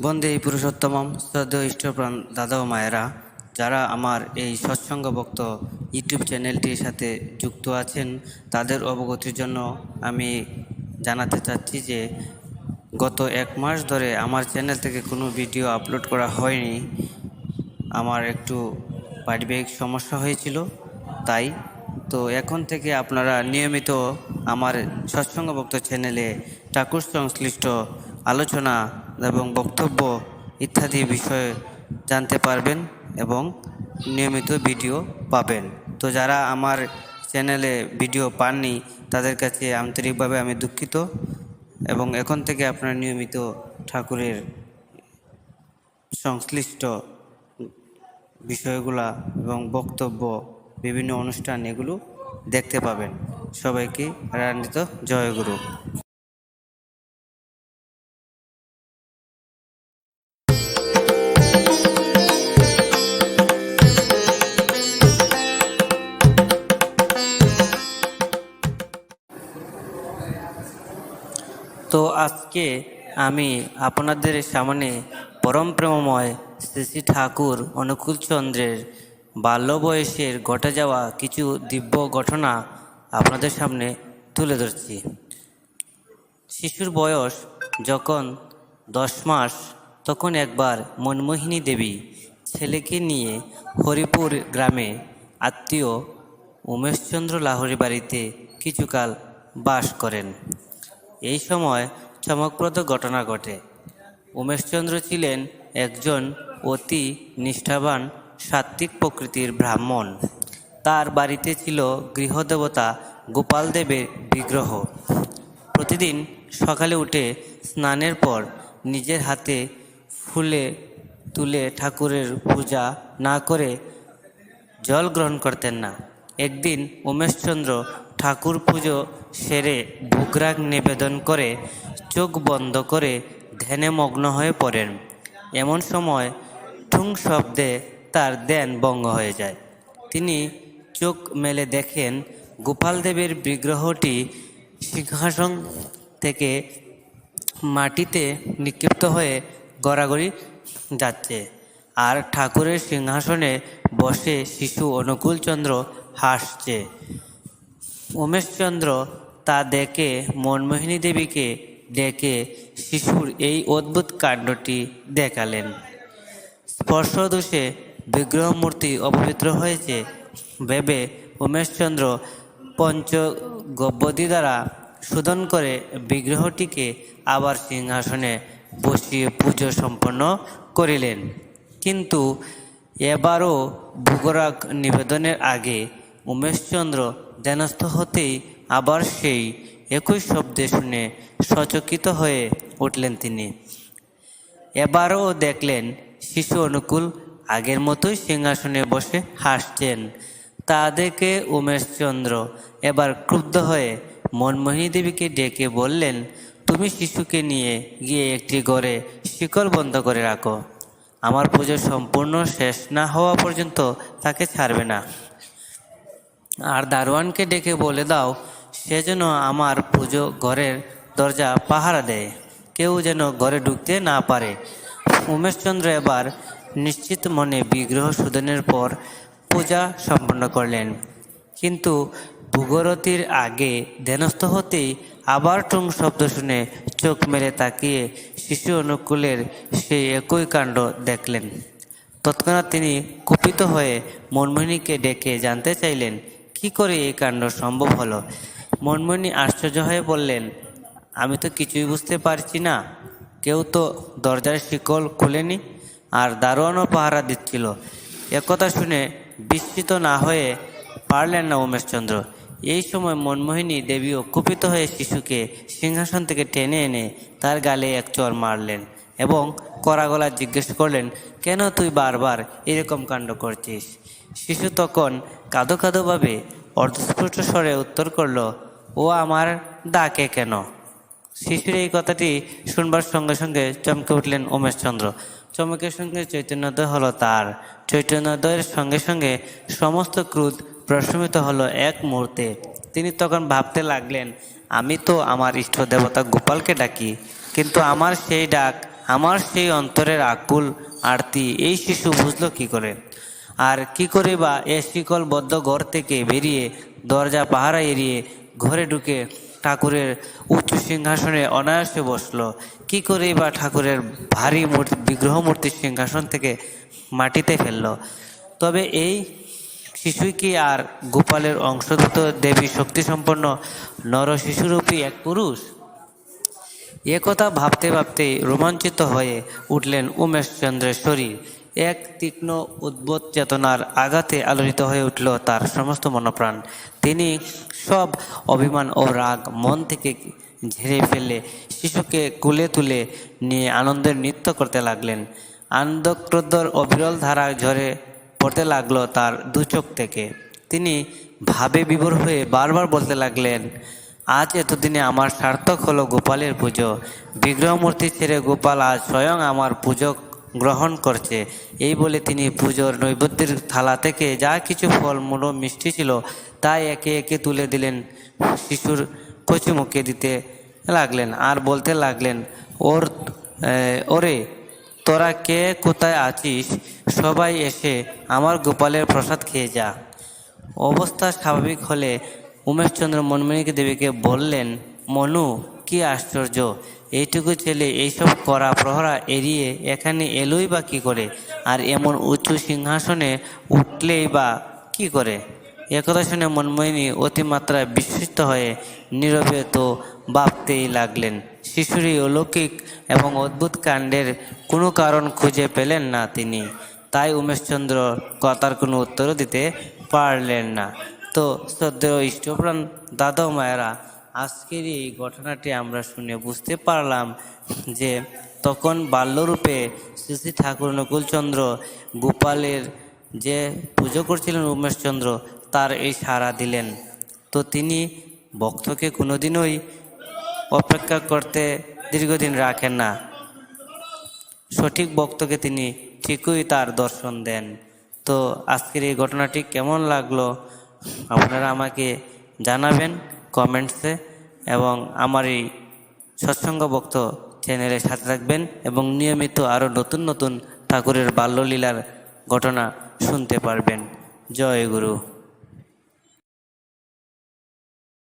বন্দে পুরুষোত্তমম শ্রদ্ধেয় ইষ্টপ্রাণ দাদা ও মায়েরা, যারা আমার এই সৎসঙ্গ ভক্ত ইউটিউব চ্যানেলটির সাথে যুক্ত আছেন, তাদের অবগতির জন্য আমি জানাতে চাচ্ছি যে গত 1 মাস ধরে আমার চ্যানেল থেকে কোনো ভিডিও আপলোড করা হয়নি। আমার একটু পারিবারিক সমস্যা হয়েছিল, তাই তো এখন থেকে আপনারা নিয়মিত আমার সৎসঙ্গ ভক্ত চ্যানেলে ঠাকুর সংশ্লিষ্ট আলোচনা এবং বক্তব্য ইত্যাদি বিষয়ে জানতে পারবেন এবং নিয়মিত ভিডিও পাবেন। তো যারা আমার চ্যানেলে ভিডিও পাননি তাদের কাছে আন্তরিকভাবে আমি দুঃখিত, এবং এখন থেকে আপনারা নিয়মিত ঠাকুরের সংশ্লিষ্ট বিষয়গুলা এবং বক্তব্য, বিভিন্ন অনুষ্ঠান এগুলো দেখতে পাবেন। সবাইকে রাধারানীত জয়গুরু। তো আজকে আমি আপনাদের সামনে পরম প্রেমময় শ্রী শ্রী ঠাকুর অনুকূলচন্দ্রের বাল্য বয়সের ঘটে যাওয়া কিছু দিব্য ঘটনা আপনাদের সামনে তুলে ধরছি। শিশুর বয়স যখন 10 মাস, তখন একবার মনমোহিনী দেবী ছেলেকে নিয়ে হরিপুর গ্রামে আত্মীয় উমেশচন্দ্র লাহিড়ীর বাড়িতে কিছুকাল বাস করেন। এই সময় চমকপ্রদ ঘটনা ঘটে। উমেশচন্দ্র ছিলেন একজন অতি নিষ্ঠাবান সাত্ত্বিক প্রকৃতির ব্রাহ্মণ। তার বাড়িতে ছিল গৃহদেবতা গোপাল দেবের বিগ্রহ। প্রতিদিন সকালে উঠে স্নানের পর নিজের হাতে ফুলে তুলে ঠাকুরের পূজা না করে জল গ্রহণ করতেন না। একদিন উমেশচন্দ্র ঠাকুর পুজো সেরে ভোগরাগ নিবেদন করে চোখ বন্ধ করে ধ্যানে মগ্ন হয়ে পড়েন। এমন সময় ঠুং শব্দে তার ধ্যান ভঙ্গ হয়ে যায়। তিনি চোখ মেলে দেখেন গোপাল দেবের বিগ্রহটি সিংহাসন থেকে মাটিতে নিক্ষিপ্ত হয়ে গড়াগড়ি যাচ্ছে, আর ঠাকুরের সিংহাসনে বসে শিশু অনুকূলচন্দ্র হাসছে। উমেশচন্দ্র তা দেখে মনমোহিনী দেবীকে ডেকে শিশুর এই অদ্ভুত কাণ্ডটি দেখালেন। স্পর্শদোষে বিগ্রহমূর্তি অপবিত্র হয়েছে ভেবে উমেশচন্দ্র পঞ্চগব্যদি দ্বারা শোধন করে বিগ্রহটিকে আবার সিংহাসনে বসিয়ে পুজো সম্পন্ন করিলেন। কিন্তু এবারও ভোগরাগ নিবেদনের আগে উমেশচন্দ্র ধ্যানস্থ হতেই আবার সেই একই শব্দে শুনে সচকিত হয়ে উঠলেন। তিনি এবারও দেখলেন শিশু অনুকূল আগের মতোই সিংহাসনে বসে হাসছেন। তা দেখে উমেশচন্দ্র এবার ক্রুদ্ধ হয়ে মনমোহিনী দেবীকে ডেকে বললেন, তুমি শিশুকে নিয়ে গিয়ে একটি ঘরে শিকল বন্ধ করে রাখো। আমার পুজো সম্পূর্ণ শেষ না হওয়া পর্যন্ত তাকে ছাড়বে না। আর দারোয়ানকে ডেকে বলে দাও সে যেন আমার পুজো ঘরের দরজা পাহারা দেয়, কেউ যেন ঘরে ঢুকতে না পারে। উমেশচন্দ্র এবার নিশ্চিত মনে বিগ্রহ শোধনের পর পূজা সম্পন্ন করলেন। কিন্তু ভোগরতির আগে ধ্যানস্থ হতেই আবার টুং শব্দ শুনে চোখ মেলে তাকিয়ে শিশু অনুকূলের সেই একই কাণ্ড দেখলেন। তৎক্ষণাৎ তিনি কুপিত হয়ে মনমোহিনীকে ডেকে জানতে চাইলেন কি করে এই কাণ্ড সম্ভব হলো। মনমোহিনী আশ্চর্য হয়ে বললেন, আমি তো কিছুই বুঝতে পারছি না। কেউ তো দরজার শিকল খুলেনি, আর দারোয়ানও পাহারা দিচ্ছিল। একথা শুনে বিস্মিত না হয়ে পারলেন না উমেশচন্দ্র। এই সময় মনমোহিনী দেবীও কুপিত হয়ে শিশুকে সিংহাসন থেকে টেনে এনে তার গালে এক চড় মারলেন এবং কড়া গলায় জিজ্ঞেস করলেন, কেন তুই বারবার এরকম কাণ্ড করছিস? শিশু তখন কাঁদো কাঁদোভাবে অর্ধস্ফুট স্বরে উত্তর করল, ও আমার ডাকে কেন? শিশুর এই কথাটি শুনবার সঙ্গে সঙ্গে চমকে উঠলেন উমেশচন্দ্র। চমকের সঙ্গে চৈতন্যোদয় হলো তার। চৈতন্যোদয়ের সঙ্গে সঙ্গে সমস্ত ক্রোধ প্রশমিত হলো এক মুহূর্তে। তিনি তখন ভাবতে লাগলেন, আমি তো আমার ইষ্ট দেবতা গোপালকে ডাকি, কিন্তু আমার সেই ডাক আমার সেই অন্তরের আকুল আরতি এই শিশু বুঝলো কি করে? আর কি করে বা এ শিকলবদ্ধ ঘর থেকে বেরিয়ে দরজা পাহারা এড়িয়ে ঘরে ঢুকে ঠাকুরের উঁচু সিংহাসনে অনায়াসে বসলো? কি করে বা ঠাকুরের ভারী বিগ্রহ মূর্তির সিংহাসন থেকে মাটিতে ফেললো? তবে এই শিশুই কি আর গোপালের অংশধূত দেবী শক্তিসম্পন্ন নর শিশুরূপী এক পুরুষ? একথা ভাবতে ভাবতে রোমাঞ্চিত হয়ে উঠলেন উমেশচন্দ্রের শরীর। এক তীক্ষ্ণ উদ্ভট চেতনার আঘাতে আলোড়িত হয়ে উঠল তার সমস্ত মনপ্রাণ। তিনি সব অভিমান ও রাগ মন থেকে ঝেড়ে ফেলে শিশুকে কোলে তুলে নিয়ে আনন্দের নৃত্য করতে লাগলেন। আনন্দক্রোধর অবিরল ধারা ঝরে পড়তে লাগলো তার দু চোখ থেকে। তিনি ভাবে বিভোর হয়ে বারবার বলতে লাগলেন, আজ এতদিনে আমার সার্থক হলো গোপালের পুজো। বিগ্রহ মূর্তি ছেড়ে গোপাল আজ স্বয়ং আমার পুজো গ্রহণ করছে। এই বলে তিনি পুজোর নৈবেদ্যের থালা থেকে যা কিছু ফল মূল মিষ্টি ছিল তাই একে একে তুলে দিলেন, শিশুর কচি মুখে দিতে লাগলেন আর বলতে লাগলেন, ওরে তোরা কে কোথায় আছিস? সবাই এসে আমার গোপালের প্রসাদ খেয়ে যা। অবস্থা স্বাভাবিক হলে উমেশচন্দ্র মনমণিকে দেবীকে বললেন, মনু, কি আশ্চর্য, এইটুকু ছেলে এইসব করা প্রহরা এড়িয়ে এখানে এলোই বা কী করে? আর এমন উঁচু সিংহাসনে উঠলেই বা কী করে? একথা শুনে মনমোহিনী অতিমাত্রায় বিস্মিত হয়ে নীরবে তো ভাবতেই লাগলেন। শিশুর এই অলৌকিক এবং অদ্ভুত কাণ্ডের কোনো কারণ খুঁজে পেলেন না তিনি। তাই উমেশচন্দ্র কথার কোনো উত্তরও দিতে পারলেন না। তো শ্রদ্ধেয় ইষ্টপ্রাণ দাদা মায়েরা, আজকের এই ঘটনাটি আমরা শুনে বুঝতে পারলাম যে তখন বাল্যরূপে শ্রী শ্রী ঠাকুর অনুকূলচন্দ্র গোপালের যে পুজো করছিলেন উমেশচন্দ্র তার এই সাড়া দিলেন। তো তিনি ভক্তকে কোনোদিনই অপেক্ষা করতে দীর্ঘদিন রাখেন না, সঠিক ভক্তকে তিনি ঠিকই তার দর্শন দেন। তো আজকের এই ঘটনাটি কেমন লাগলো আপনারা আমাকে জানাবেন কমেন্টসে, এবং আমার এই সৎসঙ্গ ভক্ত চ্যানেলের সাথে থাকবেন এবং নিয়মিত আরও নতুন নতুন ঠাকুরের বাল্যলীলার ঘটনা শুনতে পারবেন। জয় গুরু।